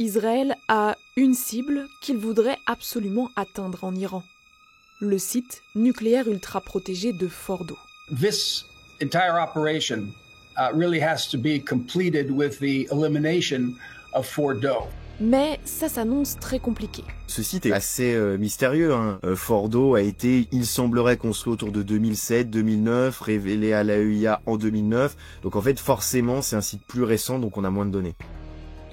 Israël a une cible qu'il voudrait absolument atteindre en Iran. Le site nucléaire ultra protégé de Fordo. This entire operation really has to be completed with the elimination of Fordo. Mais ça s'annonce très compliqué. Ce site est assez mystérieux. Fordo a été, il semblerait, construit autour de 2007-2009, révélé à l'AEIA en 2009. Donc en fait, forcément, c'est un site plus récent, donc on a moins de données.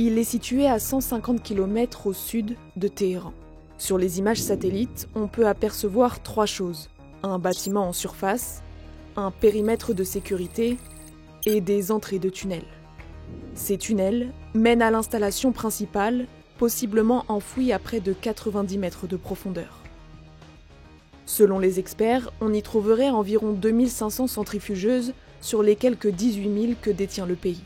Il est situé à 150 km au sud de Téhéran. Sur les images satellites, on peut apercevoir 3 choses. Un bâtiment en surface, un périmètre de sécurité et des entrées de tunnels. Ces tunnels mènent à l'installation principale, possiblement enfouie à près de 90 mètres de profondeur. Selon les experts, on y trouverait environ 2500 centrifugeuses sur les quelques 18 000 que détient le pays.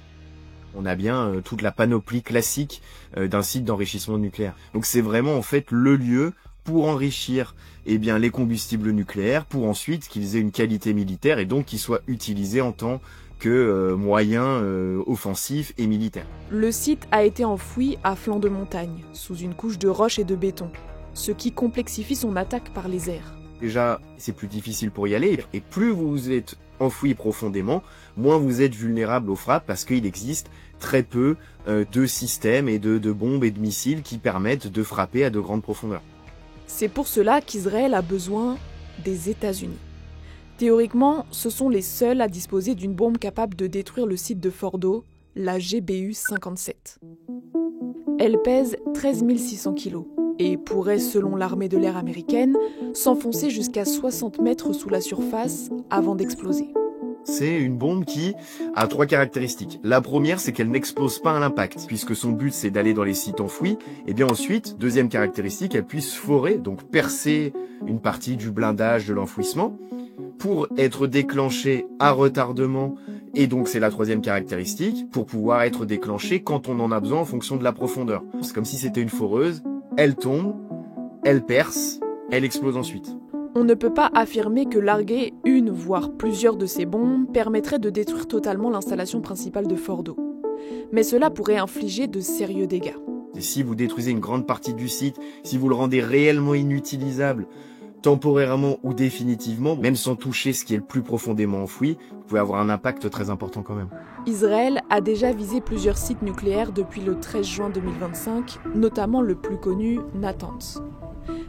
On a bien toute la panoplie classique d'un site d'enrichissement nucléaire. Donc c'est vraiment en fait le lieu pour enrichir les combustibles nucléaires, pour ensuite qu'ils aient une qualité militaire et donc qu'ils soient utilisés en tant que moyen offensif et militaire. Le site a été enfoui à flanc de montagne, sous une couche de roches et de béton, ce qui complexifie son attaque par les airs. Déjà, c'est plus difficile pour y aller, et plus vous êtes enfoui profondément, moins vous êtes vulnérable aux frappes, parce qu'il existe très peu de systèmes et de bombes et de missiles qui permettent de frapper à de grandes profondeurs. C'est pour cela qu'Israël a besoin des États-Unis. Théoriquement, ce sont les seuls à disposer d'une bombe capable de détruire le site de Fordo, la GBU-57. Elle pèse 13 600 kg et pourrait, selon l'armée de l'air américaine, s'enfoncer jusqu'à 60 mètres sous la surface avant d'exploser. C'est une bombe qui a 3 caractéristiques. La première, c'est qu'elle n'explose pas à l'impact, puisque son but c'est d'aller dans les sites enfouis. Et bien ensuite, deuxième caractéristique, elle puisse forer, donc percer une partie du blindage de l'enfouissement, pour être déclenchée à retardement, et donc c'est la troisième caractéristique, pour pouvoir être déclenchée quand on en a besoin en fonction de la profondeur. C'est comme si c'était une foreuse, elle tombe, elle perce, elle explose ensuite. On ne peut pas affirmer que larguer une, voire plusieurs de ces bombes permettrait de détruire totalement l'installation principale de Fordo. Mais cela pourrait infliger de sérieux dégâts. Et si vous détruisez une grande partie du site, si vous le rendez réellement inutilisable, temporairement ou définitivement, même sans toucher ce qui est le plus profondément enfoui, vous pouvez avoir un impact très important quand même. Israël a déjà visé plusieurs sites nucléaires depuis le 13 juin 2025, notamment le plus connu, Natanz.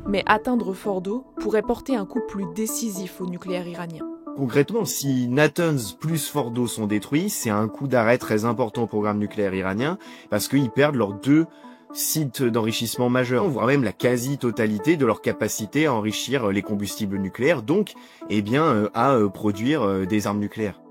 Mais atteindre Fordo pourrait porter un coup plus décisif au nucléaire iranien. Concrètement, si Natanz plus Fordo sont détruits, c'est un coup d'arrêt très important au programme nucléaire iranien, parce qu'ils perdent leurs 2 sites d'enrichissement majeurs, voire même la quasi-totalité de leur capacité à enrichir les combustibles nucléaires, donc à produire des armes nucléaires.